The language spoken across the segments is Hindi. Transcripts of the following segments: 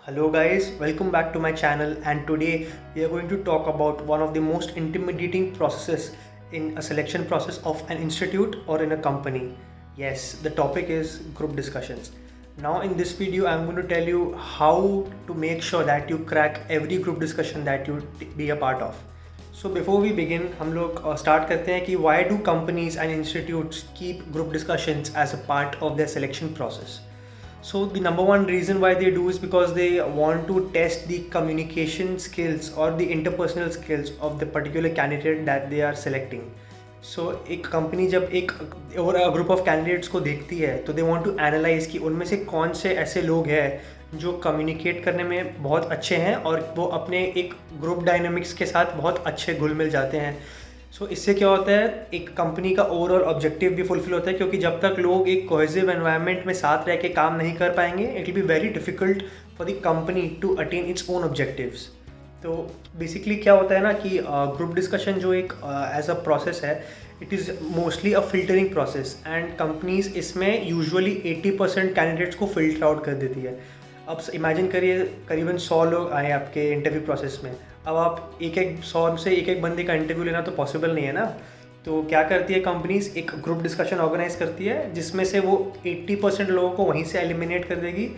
Hello guys, welcome back to my channel, and today we are going to talk about one of the most intimidating processes in a selection process of an institute or in a company. Yes, the topic is group discussions. Now in this video I'm going to tell you how to make sure that you crack every group discussion that you be a part of. So before we begin, हम लोग start करते हैं कि why do companies and institutes keep group discussions as a part of their selection process? So the number one reason why they do is because they want to test the communication skills or the interpersonal skills of the particular candidate that they are selecting. So एक कंपनी जब एक और ग्रुप ऑफ कैंडिडेट्स को देखती है तो दे वांट टू एनालाइज कि उनमें से कौन से ऐसे लोग हैं जो कम्युनिकेट करने में बहुत अच्छे हैं और वो अपने एक ग्रुप डायनामिक्स के साथ बहुत अच्छे घुल मिल जाते हैं. सो इससे क्या होता है, एक कंपनी का ओवरऑल ऑब्जेक्टिव भी फुलफिल होता है, क्योंकि जब तक लोग एक कोहेसिव एनवायरनमेंट में साथ रह के काम नहीं कर पाएंगे it will be very difficult for the company to attain its own objectives. तो बेसिकली क्या होता है ना कि ग्रुप डिस्कशन जो एक एज अ प्रोसेस है, it is mostly a filtering process and companies इसमें यूजुअली 80% कैंडिडेट्स को फिल्टर आउट कर देती है. अब इमेजिन करिए करीबन 100 लोग आए आपके इंटरव्यू प्रोसेस में. अब आप एक 100 से एक बंदे का इंटरव्यू लेना तो पॉसिबल नहीं है ना. तो क्या करती है कंपनीज, एक ग्रुप डिस्कशन ऑर्गेनाइज करती है जिसमें से वो 80% लोगों को वहीं से एलिमिनेट कर देगी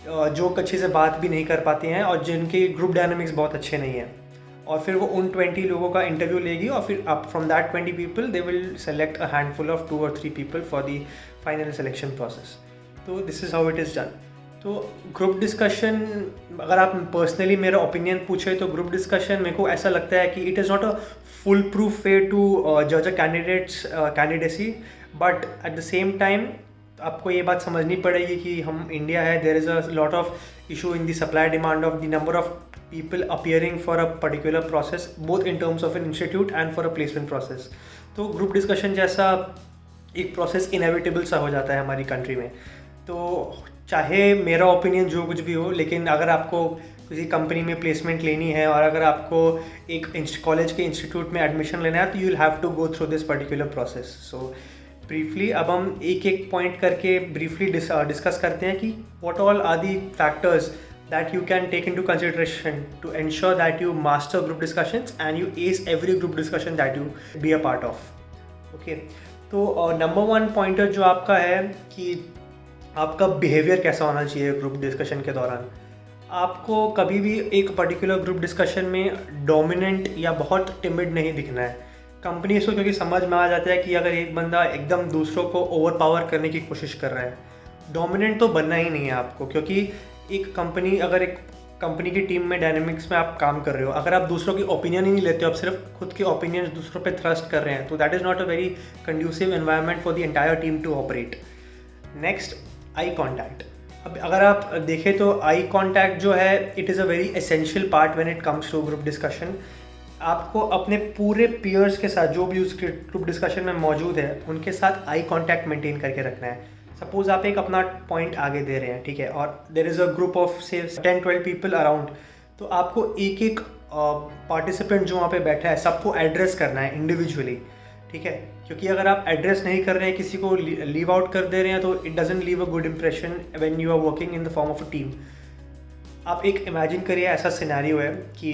जो अच्छे से बात भी नहीं कर पाते हैं और जिनके ग्रुप डायनामिक्स बहुत अच्छे नहीं हैं. और फिर वो उन 20 लोगों का इंटरव्यू लेगी और फिर अब from that 20 people they will select a handful of 2 or 3 people for the final selection process. तो this is how it is done. तो ग्रुप डिस्कशन, अगर आप पर्सनली मेरा ओपिनियन पूछे तो ग्रुप डिस्कशन मेरे को ऐसा लगता है कि it is not a foolproof way to जज a candidates candidacy, but at the same time आपको ये बात समझनी पड़ेगी कि हम इंडिया है, there is a lot of issue in the supply demand of the number of people appearing for a particular process, both in terms of an institute and for a placement process. तो ग्रुप डिस्कशन जैसा एक प्रोसेस इनएविटेबल सा हो जाता है हमारी कंट्री में. तो चाहे मेरा ओपिनियन जो कुछ भी हो, लेकिन अगर आपको किसी कंपनी में प्लेसमेंट लेनी है और अगर आपको एक कॉलेज के इंस्टीट्यूट में एडमिशन लेना है तो you will have to go through this particular process. So briefly अब हम एक एक पॉइंट करके ब्रीफली डिस्कस करते हैं कि what all are the factors that you can take into consideration to ensure that you master group discussions and you ace every group discussion that you be a part of. Okay, तो नंबर 1 पॉइंटर जो आपका है कि आपका बिहेवियर कैसा होना चाहिए ग्रुप डिस्कशन के दौरान. आपको कभी भी एक पर्टिकुलर ग्रुप डिस्कशन में डोमिनेंट या बहुत टिमिड नहीं दिखना है. कंपनीज को क्योंकि समझ में आ जाता है कि अगर एक बंदा एकदम दूसरों को ओवर पावर करने की कोशिश कर रहा है, डोमिनेंट तो बनना ही नहीं है आपको. क्योंकि एक कंपनी, अगर एक कंपनी की टीम में डायनेमिक्स में आप काम कर रहे हो, अगर आप दूसरों की ओपिनियन ही नहीं लेते हो, आप सिर्फ खुद के ओपिनियन दूसरों पे थ्रस्ट कर रहे हैं, तो that is not a very conducive environment for the entire team to operate. Next, eye contact. अब अगर आप देखें तो आई कॉन्टैक्ट जो है it is a very essential part when it comes to group discussion. आपको अपने पूरे पीयर्स के साथ जो भी उस ग्रुप डिस्कशन में मौजूद है उनके साथ आई कॉन्टैक्ट मेंटेन करके रखना है. सपोज आप एक अपना पॉइंट आगे दे रहे हैं, ठीक है, और there is a group of से 10-12 पीपल अराउंड, तो आपको एक एक पार्टिसिपेंट जो वहाँ पे बैठा है सबको एड्रेस करना है इंडिविजुअली, ठीक है. क्योंकि अगर आप एड्रेस नहीं कर रहे हैं, किसी को लीव आउट कर दे रहे हैं, तो it doesn't leave a good impression when you are working in the form of a team. आप एक इमेजिन करिए ऐसा सिनेरियो है कि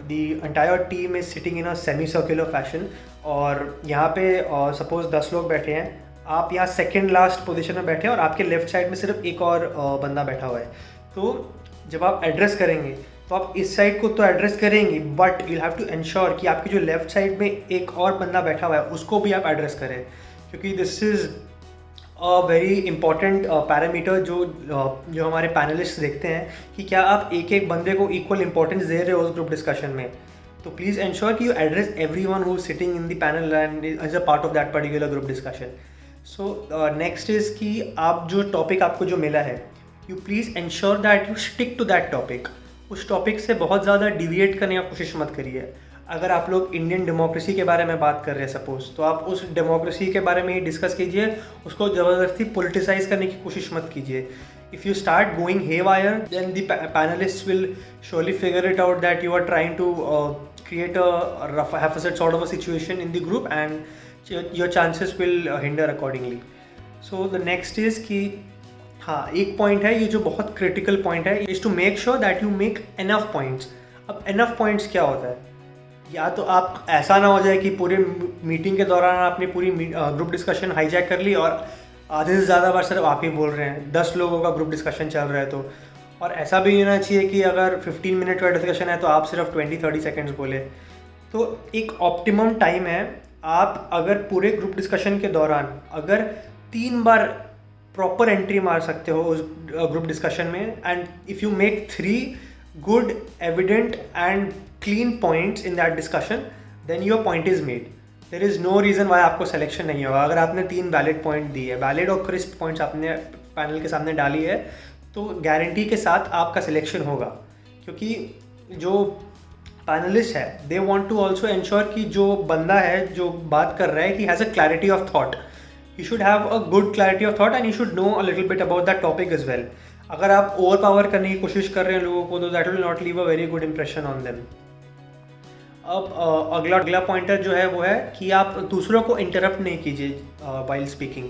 the entire team is sitting in a semi circular fashion और यहाँ पे सपोज 10 लोग बैठे हैं, आप यहाँ सेकेंड लास्ट पोजीशन में बैठे हैं और आपके लेफ्ट साइड में सिर्फ एक और बंदा बैठा हुआ है. तो जब आप एड्रेस करेंगे तो आप इस साइड को तो एड्रेस करेंगे, but you have to ensure कि आपकी जो लेफ्ट साइड में एक और बंदा बैठा हुआ है उसको भी आप एड्रेस करें. क्योंकि this is a very important parameter जो हमारे पैनलिस्ट देखते हैं कि क्या आप एक एक बंदे को इक्वल इंपॉर्टेंस दे रहे हो उस ग्रुप डिस्कशन में. तो प्लीज़ इंश्योर कि you address every one who sitting in the panel and as a part of that particular group discussion. So next is कि आप जो टॉपिक आपको जो मिला है, you please ensure that you stick to that topic. उस टॉपिक से बहुत ज़्यादा डिविएट करने की कोशिश मत करिए. अगर आप लोग इंडियन डेमोक्रेसी के बारे में बात कर रहे हैं सपोज, तो आप उस डेमोक्रेसी के बारे में ही डिस्कस कीजिए, उसको ज़बरदस्ती पॉलिटिसाइज करने की कोशिश मत कीजिए. If you start going haywire then the panelist will surely figure it out that you are trying to create a haphazard sort of a situation in the group and your chances will hinder accordingly. So the next is कि हाँ, एक पॉइंट है ये जो बहुत क्रिटिकल पॉइंट है, is to make sure that you make enough points. अब इनफ पॉइंट्स क्या होता है? या तो आप ऐसा ना हो जाए कि पूरे मीटिंग के दौरान आपने पूरी ग्रुप डिस्कशन हाईजैक कर ली और आधे से ज़्यादा बार सिर्फ आप ही बोल रहे हैं, 10 लोगों का ग्रुप डिस्कशन चल रहा है तो। और ऐसा भी नहीं होना चाहिए कि अगर 15 मिनट का डिस्कशन है तो आप सिर्फ 20-30 सेकेंड्स बोले। तो एक ऑप्टिमम टाइम है, आप अगर पूरे ग्रुप डिस्कशन के दौरान अगर 3 बार प्रॉपर एंट्री मार सकते हो उस ग्रुप डिस्कशन में, and if you make 3 good evident and clean points in that discussion, then your point is made. There is no reason why आपको सिलेक्शन नहीं होगा। अगर आपने 3 वैलिड पॉइंट दिए, वैलिड और क्रिस्प पॉइंट्स आपने पैनल के सामने डाली है, तो गारंटी के साथ आपका सिलेक्शन होगा। क्योंकि जो पैनलिस्ट है, they want to also ensure कि जो बंदा है जो बात कर रहा है, he has a clarity of thought. You should have a good clarity of thought and you should know a little bit about that topic as well. अगर आप ओवर पावर करने की कोशिश कर रहे हैं लोगों को, तो that will not leave a very good impression on them. अब अगला पॉइंटर जो है वो है कि आप दूसरों को इंटरप्ट नहीं कीजिए while speaking.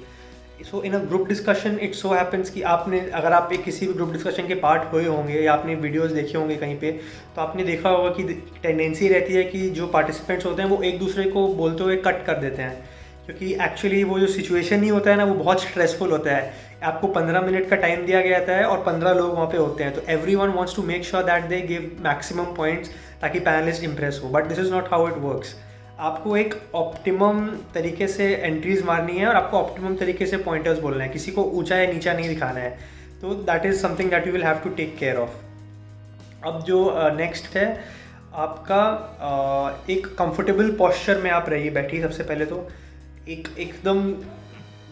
So in a group discussion it so happens कि आपने, अगर आप एक किसी भी ग्रुप डिस्कशन के पार्ट हुए होंगे या आपने वीडियोस देखे होंगे कहीं पे, तो आपने देखा होगा कि टेंडेंसी रहती है कि जो पार्टिसिपेंट्स होते हैं वो एक दूसरे को बोलते हुए कट कर देते हैं। क्योंकि एक्चुअली वो जो सिचुएशन नहीं होता है ना, वो बहुत स्ट्रेसफुल होता है। आपको 15 मिनट का टाइम दिया गया था है और 15 लोग वहाँ पे होते हैं, तो every one wants to make sure that they give maximum points ताकि पैनलिस्ट इंप्रेस हो। But this is not how it works. आपको एक ऑप्टिमम तरीके से एंट्रीज मारनी है और आपको ऑप्टिमम तरीके से पॉइंटर्स बोलना है, किसी को ऊंचा या नीचा नहीं दिखाना है। तो that is something that you will have to take care of. अब जो नेक्स्ट है आपका, एक कंफर्टेबल पोस्चर में आप रहिए, बैठिए। सबसे पहले तो एकदम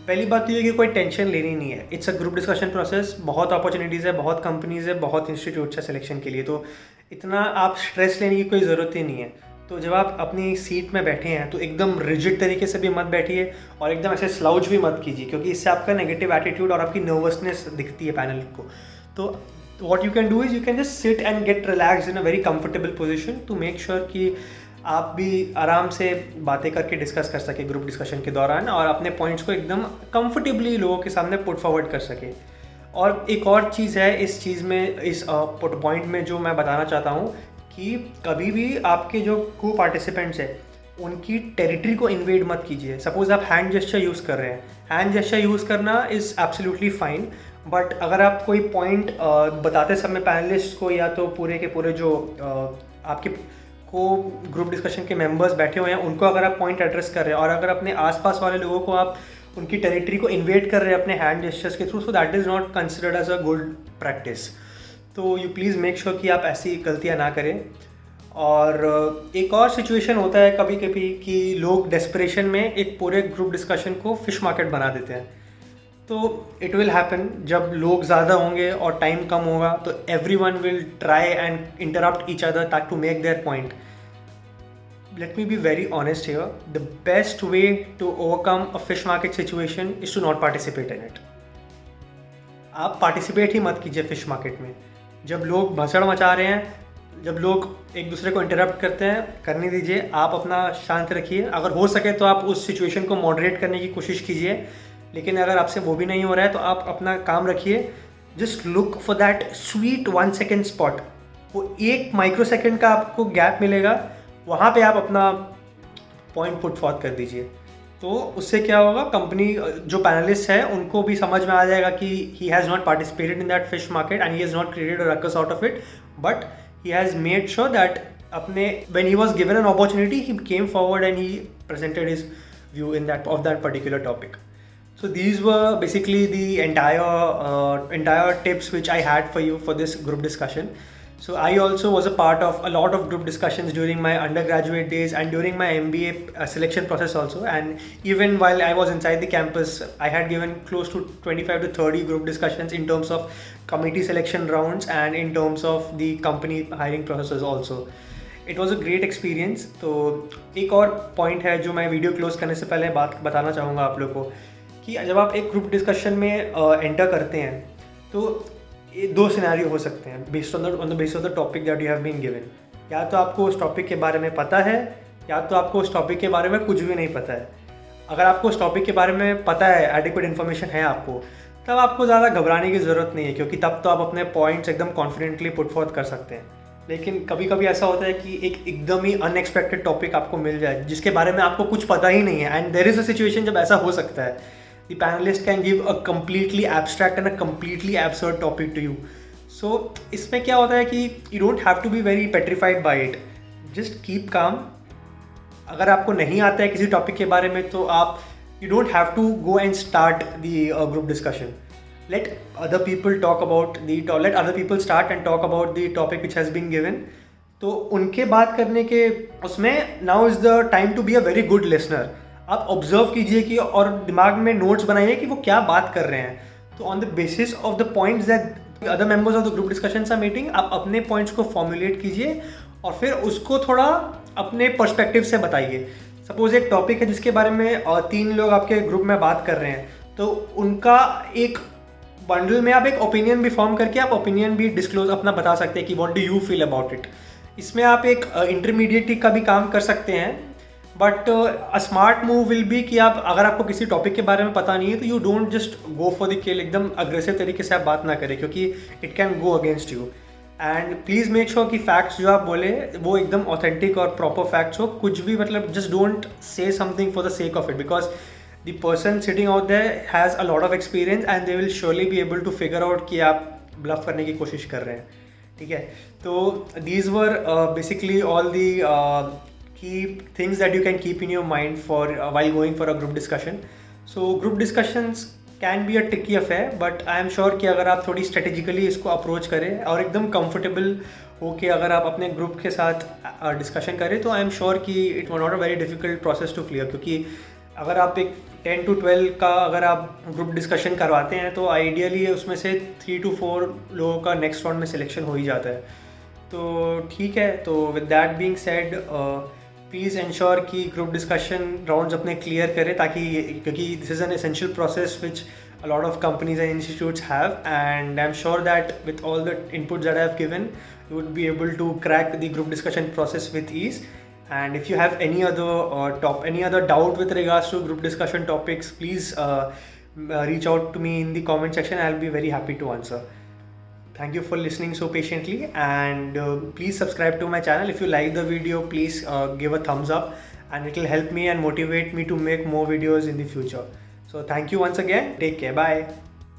पहली बात तो ये कि कोई टेंशन लेनी नहीं है। It's a group discussion process, बहुत अपॉर्चुनिटीज़ है, बहुत कंपनीज़ है, बहुत इंस्टीट्यूट्स है सिलेक्शन के लिए, तो इतना आप स्ट्रेस लेने की कोई ज़रूरत ही नहीं है। तो जब आप अपनी सीट में बैठे हैं तो एकदम रिजिड तरीके से भी मत बैठिए और एकदम ऐसे स्लाउच भी मत कीजिए, क्योंकि इससे आपका नेगेटिव एटीट्यूड और आपकी नर्वसनेस दिखती है पैनल को। तो what you can do is you can just sit and get relax in a very comfortable position to make sure कि आप भी आराम से बातें करके डिस्कस कर सके ग्रुप डिस्कशन के दौरान और अपने पॉइंट्स को एकदम कंफर्टेबली लोगों के सामने पुट फॉरवर्ड कर सके। और एक और चीज़ है इस चीज़ में, इस पॉइंट में जो मैं बताना चाहता हूँ कि कभी भी आपके जो को पार्टिसिपेंट्स हैं उनकी टेरिटरी को इन्वेड मत कीजिए। सपोज़ आप हैंड जेस्चर यूज़ कर रहे हैं, हैंड जेस्चर यूज़ करना इज़ एब्सोल्युटली फाइन, बट अगर आप कोई पॉइंट बताते समय पैनलिस्ट को या तो पूरे के पूरे जो आपके को ग्रुप डिस्कशन के मेंबर्स बैठे हुए हैं उनको अगर आप पॉइंट एड्रेस कर रहे हैं और अगर अपने आसपास वाले लोगों को आप उनकी टेरिटरी को इन्वेड कर रहे हैं अपने हैंड जेस्चर्स के through, so that is not considered as a good practice. तो यू प्लीज़ मेक श्योर कि आप ऐसी गलतियाँ ना करें। और एक और सिचुएशन होता है कभी कभी कि लोग डेस्परेशन में एक पूरे ग्रुप डिस्कशन को फिश मार्केट बना देते हैं। तो इट विल हैपन जब लोग ज़्यादा होंगे और टाइम कम होगा, तो every one will try and interrupt each other tack to make their point. Let me be very honest here. The best way to overcome a fish market situation is to not participate in it. आप पार्टिसिपेट ही मत कीजिए फिश मार्केट में। जब लोग भसड़ मचा रहे हैं, जब लोग एक दूसरे को इंटरप्ट करते हैं, करने दीजिए, आप अपना शांत रखिए। अगर हो सके तो आप उस सिचुएशन को मॉडरेट करने की कोशिश कीजिए, लेकिन अगर आपसे वो भी नहीं हो रहा है तो आप अपना काम रखिए। Just look for that sweet 1 second spot. वो 1 माइक्रो सेकेंड का आपको गैप मिलेगा, वहाँ पे आप अपना पॉइंट पुट फॉर्थ कर दीजिए। तो उससे क्या होगा, कंपनी जो पैनलिस्ट है उनको भी समझ में आ जाएगा कि he has not participated in that fish market and he has not created a ruckus out of it, but he has made sure that अपने when he was given an opportunity he came forward and he presented his view in that of that particular topic. So these were basically the entire tips which I had for you for this group discussion. So I also was a part of a lot of group discussions during my undergraduate days and during my MBA selection process also. And even while I was inside the campus, I had given close to 25 to 30 group discussions in terms of committee selection rounds and in terms of the company hiring processes also. It was a great experience. तो एक और पॉइंट है जो मैं वीडियो क्लोज करने से पहले बताना चाहूँगा आप लोग को, कि जब आप एक ग्रुप डिस्कशन में एंटर करते हैं तो 2 सिनेरियो हो सकते हैं based on the base of the topic that you have been given. या तो आपको उस टॉपिक के बारे में पता है, या तो आपको उस टॉपिक के बारे में कुछ भी नहीं पता है. अगर आपको उस टॉपिक के बारे में पता है, एडिक्वेट इन्फॉर्मेशन है आपको, तब आपको ज़्यादा घबराने की ज़रूरत नहीं है, क्योंकि तब तो आप अपने पॉइंट्स एकदम कॉन्फिडेंटली पुट फॉर्थ कर सकते हैं। लेकिन कभी कभी ऐसा होता है कि एकदम ही अनएक्सपेक्टेड टॉपिक आपको मिल जाए जिसके बारे में आपको कुछ पता ही नहीं है, and there is a situation जब ऐसा हो सकता है। The panelist can give a completely abstract and a completely absurd topic to you. So इसमें क्या होता है कि you don't have to be very petrified by it, just keep calm. अगर आपको नहीं आता है किसी टॉपिक के बारे में तो आप you don't have to go and start the group discussion. let other people talk about let other people start and talk about the topic which has been given। तो उनके बात करने के उसमें now is the time to be a very good listener। आप ऑब्जर्व कीजिए कि और दिमाग में नोट्स बनाइए कि वो क्या बात कर रहे हैं। तो on the basis of the points that other members of the group discussions are meeting, आप अपने पॉइंट्स को फॉर्मुलेट कीजिए और फिर उसको थोड़ा अपने पर्सपेक्टिव से बताइए। सपोज एक टॉपिक है जिसके बारे में 3 लोग आपके ग्रुप में बात कर रहे हैं, तो उनका एक बंडल में आप एक ओपिनियन भी फॉर्म करके आप ओपिनियन भी डिस्क्लोज अपना बता सकते हैं कि what do you feel about it. इसमें आप एक इंटरमीडिएट का भी काम कर सकते हैं, but a smart move will be कि आप अगर आपको किसी टॉपिक के बारे में पता नहीं है तो you don't just go for the किल, एकदम अग्रेसिव तरीके से आप बात ना करें, क्योंकि it can go against you. And please make sure कि फैक्ट्स जो आप बोले वो एकदम ऑथेंटिक और प्रॉपर फैक्ट्स हो। कुछ भी मतलब just don't say something for the sake of it, because the person sitting out there has a lot of experience and they will surely be able to figure out कि आप bluff करने की कोशिश कर रहे हैं, ठीक है। तो these were basically all the key things that you can keep in your mind for while going for a group discussion। So group discussions can be a tricky affair, but I am sure कि अगर आप थोड़ी strategically इसको approach करें और एकदम comfortable हो कि अगर आप अपने ग्रुप के साथ डिस्कशन करें, तो आई एम श्योर कि it was not a very difficult process to clear. क्योंकि अगर आप एक 10 to 12 का अगर आप ग्रुप डिस्कशन करवाते हैं तो आइडियली उसमें से 3 to 4 लोगों का नेक्स्ट राउंड में सिलेक्शन हो ही जाता है। तो ठीक है, तो with that being said please ensure कि ग्रुप डिस्कशन राउंड्स अपने क्लियर करें, ताकि क्योंकि this is an essential process which a lot of companies and institutes have, and I'm sure that with all the inputs that I have given you would be able to crack the group discussion process with ease। And if you have any other doubt with regards to group discussion topics, please reach out to me in the comment section. I'll be very happy to answer। Thank you for listening so patiently, and please subscribe to my channel। If you like the video, please give a thumbs up, and it will help me and motivate me to make more videos in the future। So thank you once again, take care, bye।